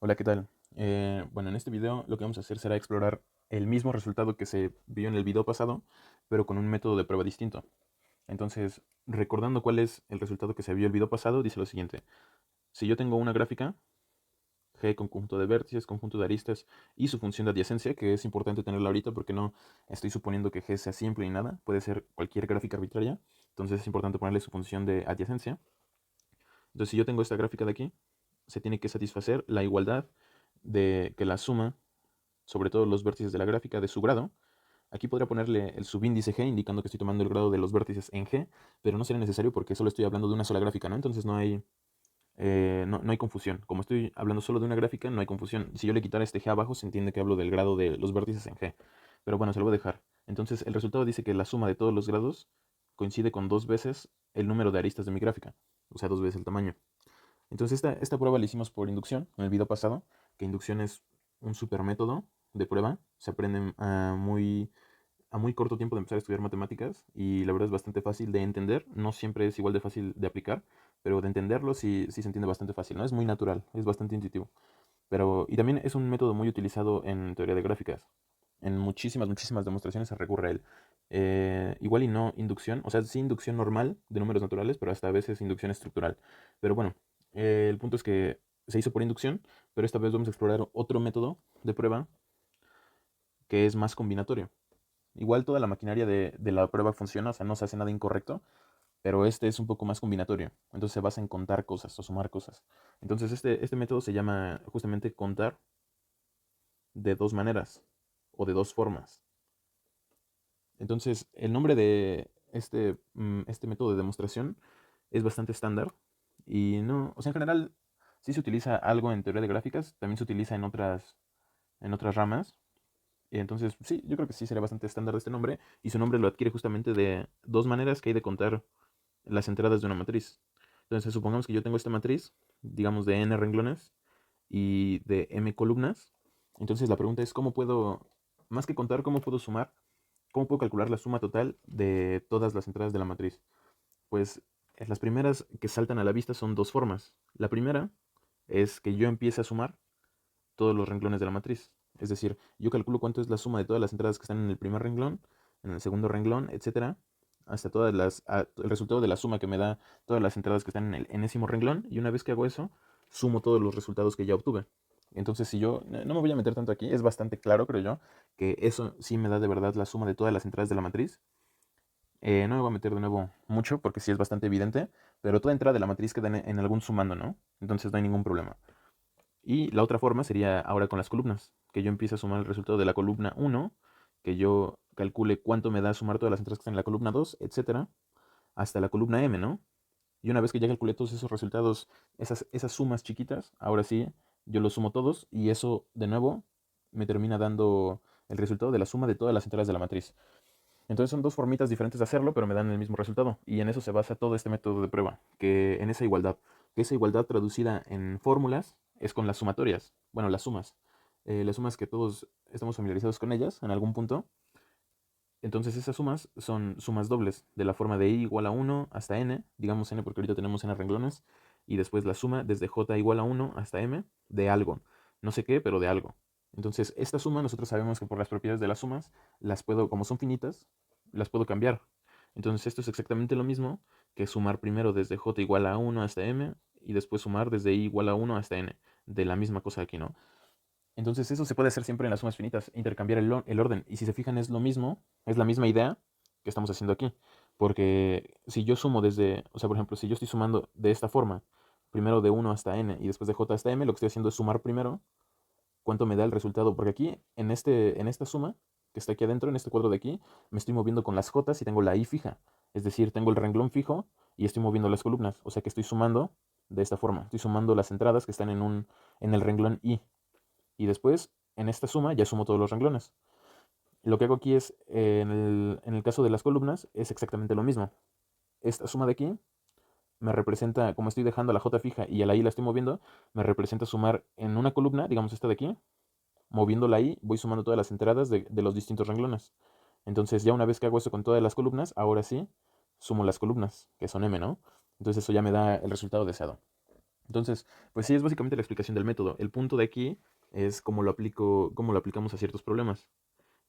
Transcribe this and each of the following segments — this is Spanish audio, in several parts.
Hola, ¿qué tal? Bueno, en este video lo que vamos a hacer será explorar el mismo resultado que se vio en el video pasado, pero con un método de prueba distinto. Entonces, recordando cuál es el resultado que se vio el video pasado, dice lo siguiente. Si yo tengo una gráfica, G conjunto de vértices, conjunto de aristas y su función de adyacencia, que es importante tenerla ahorita porque no estoy suponiendo que G sea simple ni nada, puede ser cualquier gráfica arbitraria, entonces es importante ponerle su función de adyacencia. Entonces, si yo tengo esta gráfica de aquí, se tiene que satisfacer la igualdad de que la suma sobre todos los vértices de la gráfica de su grado. Aquí podría ponerle el subíndice G, indicando que estoy tomando el grado de los vértices en G, pero no sería necesario porque solo estoy hablando de una sola gráfica, ¿no? Entonces no hay confusión. Como estoy hablando solo de una gráfica, no hay confusión. Si yo le quitara este G abajo, se entiende que hablo del grado de los vértices en G. Pero bueno, se lo voy a dejar. Entonces, el resultado dice que la suma de todos los grados coincide con dos veces el número de aristas de mi gráfica, o sea, dos veces el tamaño. Entonces esta prueba la hicimos por inducción en el video pasado, que inducción es un super método de prueba. Se aprende a muy corto tiempo de empezar a estudiar matemáticas y la verdad es bastante fácil de entender. No siempre es igual de fácil de aplicar, pero de entenderlo sí se entiende bastante fácil, ¿no? Es muy natural, es bastante intuitivo. Y también es un método muy utilizado en teoría de gráficas. En muchísimas demostraciones se recurre a él. Igual y no inducción, o sea, sí inducción normal de números naturales, pero hasta a veces inducción estructural. Pero bueno, el punto es que se hizo por inducción, pero esta vez vamos a explorar otro método de prueba que es más combinatorio. Igual toda la maquinaria de la prueba funciona, o sea, no se hace nada incorrecto, pero este es un poco más combinatorio. Entonces se basa en contar cosas o sumar cosas. Entonces este método se llama justamente contar de dos maneras o de dos formas. Entonces, el nombre de este método de demostración es bastante estándar y no, o sea, en general sí se utiliza algo en teoría de gráficas, también se utiliza en otras ramas. Y entonces, sí, yo creo que sí sería bastante estándar este nombre y su nombre lo adquiere justamente de dos maneras que hay de contar las entradas de una matriz. Entonces, supongamos que yo tengo esta matriz, digamos de n renglones y de m columnas. Entonces, la pregunta es, ¿cómo puedo, más que contar, cómo puedo sumar? ¿Cómo puedo calcular la suma total de todas las entradas de la matriz? Pues las primeras que saltan a la vista son dos formas. La primera es que yo empiece a sumar todos los renglones de la matriz. Es decir, yo calculo cuánto es la suma de todas las entradas que están en el primer renglón, en el segundo renglón, etcétera, hasta el resultado de la suma que me da todas las entradas que están en el enésimo renglón. Y una vez que hago eso, sumo todos los resultados que ya obtuve. Entonces, si yo no me voy a meter tanto aquí, es bastante claro, creo yo, que eso sí me da de verdad la suma de todas las entradas de la matriz. No me voy a meter de nuevo mucho porque sí es bastante evidente, pero toda entrada de la matriz queda en algún sumando, ¿no? Entonces no hay ningún problema. Y la otra forma sería ahora con las columnas, que yo empiece a sumar el resultado de la columna 1, que yo calcule cuánto me da sumar todas las entradas que están en la columna 2, etcétera, hasta la columna m, ¿no? Y una vez que ya calculé todos esos resultados, esas sumas chiquitas, ahora sí, yo los sumo todos y eso de nuevo me termina dando el resultado de la suma de todas las entradas de la matriz. Entonces son dos formitas diferentes de hacerlo, pero me dan el mismo resultado. Y en eso se basa todo este método de prueba, que en esa igualdad. Que esa igualdad traducida en fórmulas es con las sumatorias. Bueno, las sumas. Las sumas que todos estamos familiarizados con ellas en algún punto. Entonces esas sumas son sumas dobles, de la forma de i igual a 1 hasta n, digamos n porque ahorita tenemos n renglones, y después la suma desde j igual a 1 hasta m de algo. No sé qué, pero de algo. Entonces esta suma nosotros sabemos que por las propiedades de las sumas, las puedo, como son finitas, las puedo cambiar. Entonces esto es exactamente lo mismo que sumar primero desde j igual a 1 hasta m y después sumar desde i igual a 1 hasta n, de la misma cosa aquí, ¿no? Entonces eso se puede hacer siempre en las sumas finitas, intercambiar el orden. Y si se fijan es lo mismo, es la misma idea que estamos haciendo aquí. Porque si yo sumo desde, o sea, por ejemplo, si yo estoy sumando de esta forma, primero de 1 hasta n y después de j hasta m, lo que estoy haciendo es sumar primero cuánto me da el resultado. Porque aquí, en esta suma, que está aquí adentro, en este cuadro de aquí, me estoy moviendo con las j y tengo la i fija. Es decir, tengo el renglón fijo y estoy moviendo las columnas. O sea que estoy sumando de esta forma. Estoy sumando las entradas que están en el renglón i. Y después, en esta suma, ya sumo todos los renglones. Lo que hago aquí es, en el caso de las columnas, es exactamente lo mismo. Esta suma de aquí me representa, como estoy dejando la j fija y a la i la estoy moviendo, me representa sumar en una columna, digamos esta de aquí, moviendo la i, voy sumando todas las entradas de los distintos renglones. Entonces, ya una vez que hago eso con todas las columnas, ahora sí, sumo las columnas, que son m, ¿no? Entonces eso ya me da el resultado deseado. Entonces, pues sí, es básicamente la explicación del método. El punto de aquí es cómo lo aplicamos a ciertos problemas,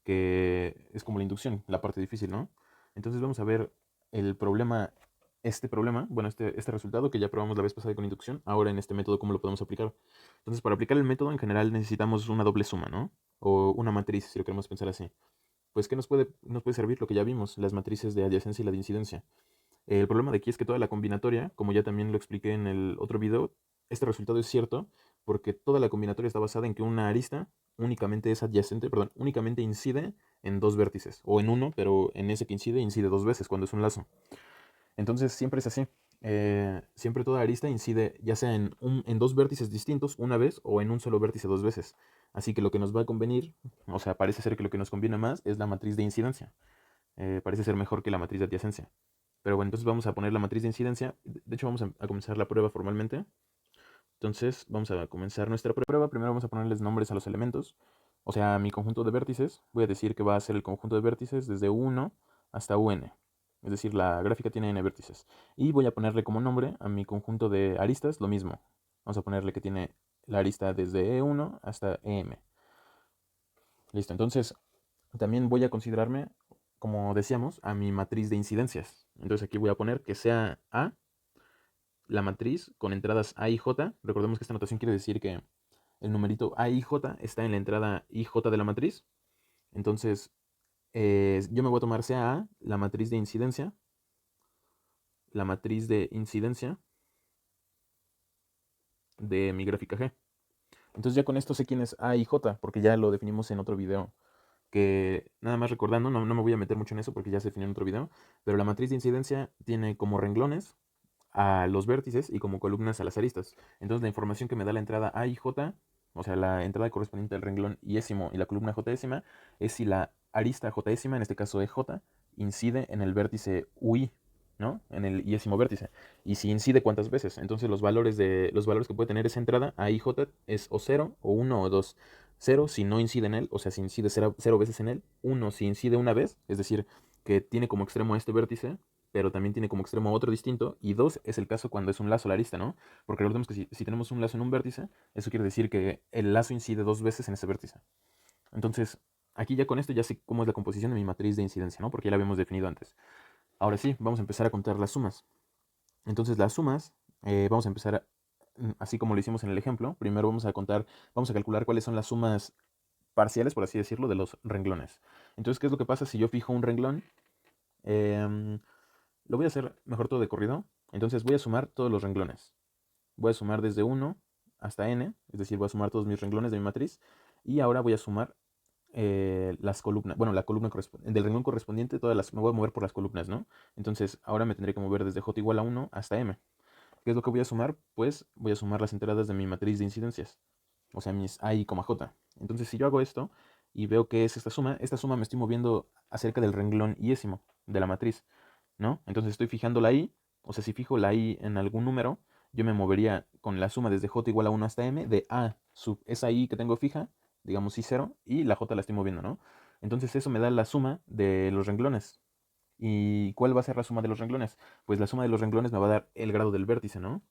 que es como la inducción, la parte difícil, ¿no? Entonces vamos a ver el problema, bueno, este resultado que ya probamos la vez pasada con inducción, ahora en este método, cómo lo podemos aplicar. Entonces, para aplicar el método, en general necesitamos una doble suma, ¿no? O una matriz, si lo queremos pensar así. Pues, ¿qué nos puede servir? Lo que ya vimos, las matrices de adyacencia y la de incidencia. El problema de aquí es que toda la combinatoria, como ya también lo expliqué en el otro video, este resultado es cierto porque toda la combinatoria está basada en que una arista únicamente es adyacente, perdón, únicamente incide en dos vértices, o en uno, pero en ese que incide dos veces cuando es un lazo. Entonces siempre es así. Siempre toda arista incide ya sea en dos vértices distintos una vez o en un solo vértice dos veces. Así que lo que nos va a convenir, o sea, parece ser que lo que nos conviene más es la matriz de incidencia. Parece ser mejor que la matriz de adyacencia. Pero bueno, entonces vamos a poner la matriz de incidencia. De hecho, vamos a comenzar la prueba formalmente. Entonces, vamos a comenzar nuestra prueba. Primero vamos a ponerles nombres a los elementos. O sea, a mi conjunto de vértices, voy a decir que va a ser el conjunto de vértices desde U1 hasta UN. Es decir, la gráfica tiene n vértices. Y voy a ponerle como nombre a mi conjunto de aristas lo mismo. Vamos a ponerle que tiene la arista desde E1 hasta EM. Listo, entonces también voy a considerarme, como decíamos, a mi matriz de incidencias. Entonces aquí voy a poner que sea A la matriz con entradas A y J. Recordemos que esta notación quiere decir que el numerito A y J está en la entrada IJ de la matriz. Entonces, yo me voy a tomar sea A, la matriz de incidencia de mi gráfica G. Entonces ya con esto sé quién es A y J, porque ya lo definimos en otro video. Que nada más recordando, no me voy a meter mucho en eso porque ya se definió en otro video, pero la matriz de incidencia tiene como renglones a los vértices y como columnas a las aristas. Entonces la información que me da la entrada A y J, o sea, la entrada correspondiente al renglón iésimo y la columna jésima, es si la arista jésima, en este caso EJ, incide en el vértice UI, ¿no? En el iésimo vértice. Y si incide cuántas veces. Entonces los valores que puede tener esa entrada A y J es o 0, o 1, o 2. 0 si no incide en él, o sea, si incide 0 veces en él. 1 si incide una vez, es decir, que tiene como extremo a este vértice, pero también tiene como extremo otro distinto. Y 2 es el caso cuando es un lazo la arista, ¿no? Porque recordemos que si tenemos un lazo en un vértice, eso quiere decir que el lazo incide dos veces en ese vértice. Entonces, aquí ya con esto ya sé cómo es la composición de mi matriz de incidencia, ¿no? Porque ya la habíamos definido antes. Ahora sí, vamos a empezar a contar las sumas. Entonces, las sumas, vamos a empezar así como lo hicimos en el ejemplo. Primero vamos a calcular cuáles son las sumas parciales, por así decirlo, de los renglones. Entonces, ¿qué es lo que pasa si yo fijo un renglón? Em, lo voy a hacer mejor todo de corrido. Entonces voy a sumar todos los renglones. Voy a sumar desde 1 hasta n, es decir, voy a sumar todos mis renglones de mi matriz. Y ahora voy a sumar las columnas, bueno, la columna del renglón correspondiente, me voy a mover por las columnas, ¿no? Entonces ahora me tendré que mover desde j igual a 1 hasta m. ¿Qué es lo que voy a sumar? Pues voy a sumar las entradas de mi matriz de incidencias, o sea, mis a y, j. Entonces si yo hago esto y veo que es esta suma me estoy moviendo acerca del renglón iésimo de la matriz, ¿no? Entonces estoy fijando la i, o sea, si fijo la i en algún número, yo me movería con la suma desde j igual a 1 hasta m de a sub esa i que tengo fija, digamos i0, y la j la estoy moviendo, ¿no? Entonces eso me da la suma de los renglones. ¿Y cuál va a ser la suma de los renglones? Pues la suma de los renglones me va a dar el grado del vértice, ¿no?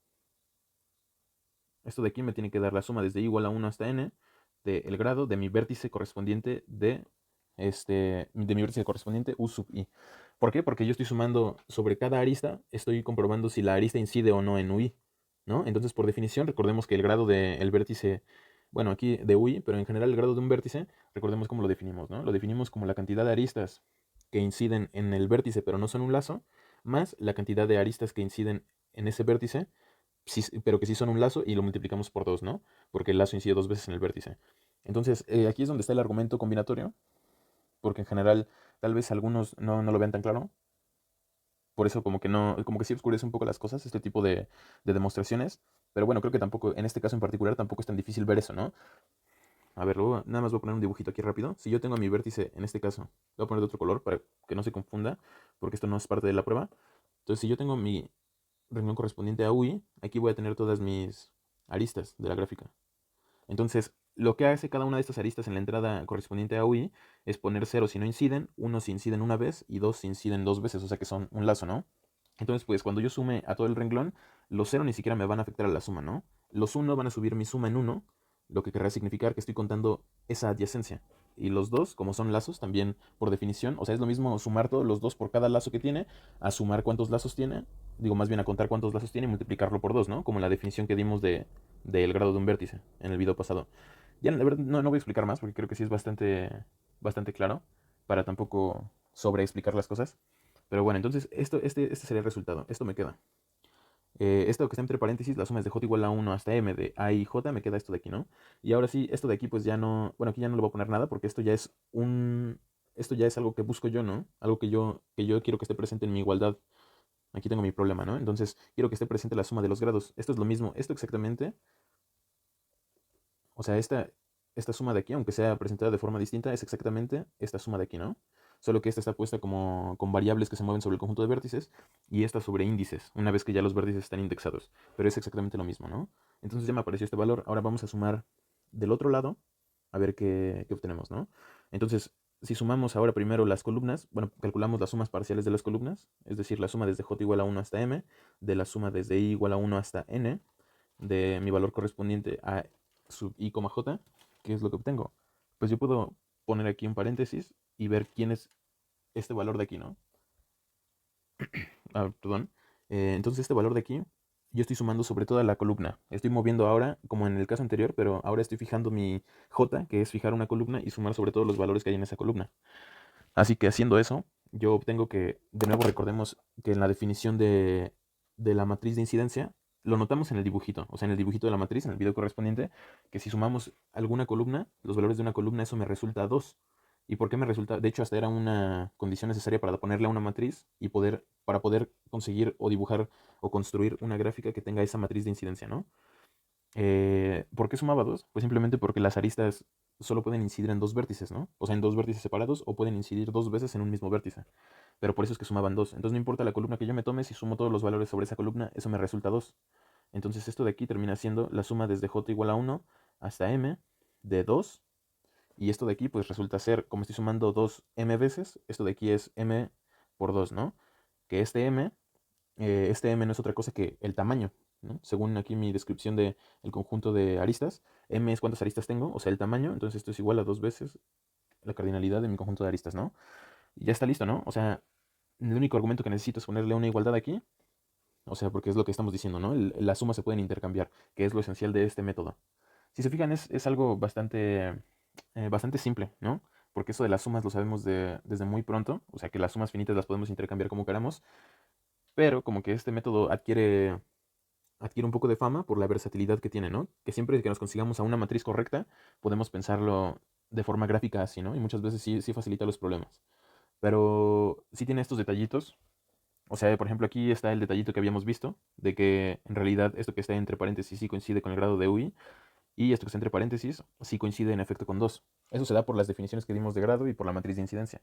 Esto de aquí me tiene que dar la suma desde i igual a 1 hasta n del grado de mi vértice correspondiente de mi vértice correspondiente u sub i. ¿Por qué? Porque yo estoy sumando sobre cada arista, estoy comprobando si la arista incide o no en ui, ¿no? Entonces, por definición, recordemos que el grado del vértice, bueno, aquí de ui, pero en general el grado de un vértice, recordemos cómo lo definimos, ¿no? Lo definimos como la cantidad de aristas que inciden en el vértice, pero no son un lazo, más la cantidad de aristas que inciden en ese vértice, pero que sí son un lazo, y lo multiplicamos por 2, ¿no? Porque el lazo incide dos veces en el vértice. Entonces, aquí es donde está el argumento combinatorio, porque en general tal vez algunos no lo vean tan claro. Por eso como que no, como que sí oscurece un poco las cosas, este tipo de demostraciones. Pero bueno, creo que tampoco, en este caso en particular, tampoco es tan difícil ver eso, ¿no? A ver, luego nada más voy a poner un dibujito aquí rápido. Si yo tengo mi vértice, en este caso, lo voy a poner de otro color para que no se confunda, porque esto no es parte de la prueba. Entonces, si yo tengo mi renglón correspondiente a UI, aquí voy a tener todas mis aristas de la gráfica. Entonces, lo que hace cada una de estas aristas en la entrada correspondiente a UI es poner 0 si no inciden, 1 si inciden una vez y 2 si inciden dos veces, o sea que son un lazo, ¿no? Entonces, pues cuando yo sume a todo el renglón, los 0 ni siquiera me van a afectar a la suma, ¿no? Los 1 van a subir mi suma en 1, lo que querrá significar que estoy contando esa adyacencia. Y los 2, como son lazos, también por definición, o sea, es lo mismo sumar todos los 2 por cada lazo que tiene, a sumar cuántos lazos tiene, digo más bien a contar cuántos lazos tiene y multiplicarlo por 2, ¿no? Como la definición que dimos del grado de un vértice en el video pasado. Ya la verdad no voy a explicar más porque creo que sí es bastante claro, para tampoco sobreexplicar las cosas. Pero bueno, entonces este sería el resultado. Esto me queda. Esto que está entre paréntesis, la suma es de j igual a 1 hasta m de a y j, me queda esto de aquí, ¿no? Y ahora sí, esto de aquí pues ya no, bueno, aquí ya no le voy a poner nada porque esto ya es algo que busco yo, ¿no? Algo que yo quiero que esté presente en mi igualdad. Aquí tengo mi problema, ¿no? Entonces, quiero que esté presente la suma de los grados. Esto es lo mismo, esto exactamente, o sea, esta suma de aquí, aunque sea presentada de forma distinta, es exactamente esta suma de aquí, ¿no? Solo que esta está puesta como con variables que se mueven sobre el conjunto de vértices y esta sobre índices, una vez que ya los vértices están indexados. Pero es exactamente lo mismo, ¿no? Entonces ya me apareció este valor. Ahora vamos a sumar del otro lado a ver qué obtenemos, ¿no? Entonces, si sumamos ahora primero las columnas, bueno, calculamos las sumas parciales de las columnas, es decir, la suma desde j igual a 1 hasta m, de la suma desde i igual a 1 hasta n, de mi valor correspondiente a sub i, j, ¿qué es lo que obtengo? Pues yo puedo poner aquí un paréntesis y ver quién es este valor de aquí, ¿no? Perdón. Entonces este valor de aquí, yo estoy sumando sobre toda la columna. Estoy moviendo ahora, como en el caso anterior, pero ahora estoy fijando mi j, que es fijar una columna y sumar sobre todos los valores que hay en esa columna. Así que haciendo eso, yo obtengo que, de nuevo recordemos que en la definición de la matriz de incidencia, lo notamos en el dibujito, o sea, en el dibujito de la matriz, en el video correspondiente, que si sumamos alguna columna, los valores de una columna, eso me resulta 2. ¿Y por qué me resulta? De hecho, hasta era una condición necesaria para ponerle a una matriz y para poder conseguir o dibujar o construir una gráfica que tenga esa matriz de incidencia, ¿no? ¿Por qué sumaba 2? Pues simplemente porque las aristas solo pueden incidir en dos vértices, ¿no? O sea, en dos vértices separados o pueden incidir dos veces en un mismo vértice. Pero por eso es que sumaban 2. Entonces no importa la columna que yo me tome, si sumo todos los valores sobre esa columna, eso me resulta 2. Entonces esto de aquí termina siendo la suma desde j igual a 1 hasta m de 2. Y esto de aquí pues resulta ser, como estoy sumando 2m veces, esto de aquí es m por 2, ¿no? Que este m no es otra cosa que el tamaño, ¿no? Según aquí mi descripción del conjunto de aristas, m es cuántas aristas tengo, o sea, el tamaño, entonces esto es igual a 2 veces la cardinalidad de mi conjunto de aristas, ¿no? Y ya está listo, ¿no? O sea, el único argumento que necesito es ponerle una igualdad aquí, o sea, porque es lo que estamos diciendo, ¿no? Las sumas se pueden intercambiar, que es lo esencial de este método. Si se fijan, es algo bastante simple, ¿no? Porque eso de las sumas lo sabemos desde muy pronto, o sea, que las sumas finitas las podemos intercambiar como queramos, pero como que este método adquiere un poco de fama por la versatilidad que tiene, ¿no? Que siempre que nos consigamos a una matriz correcta, podemos pensarlo de forma gráfica así, ¿no? Y muchas veces sí facilita los problemas. Pero sí tiene estos detallitos. O sea, por ejemplo, aquí está el detallito que habíamos visto, de que en realidad esto que está entre paréntesis sí coincide con el grado de UI, y esto que está entre paréntesis sí coincide en efecto con 2. Eso se da por las definiciones que dimos de grado y por la matriz de incidencia.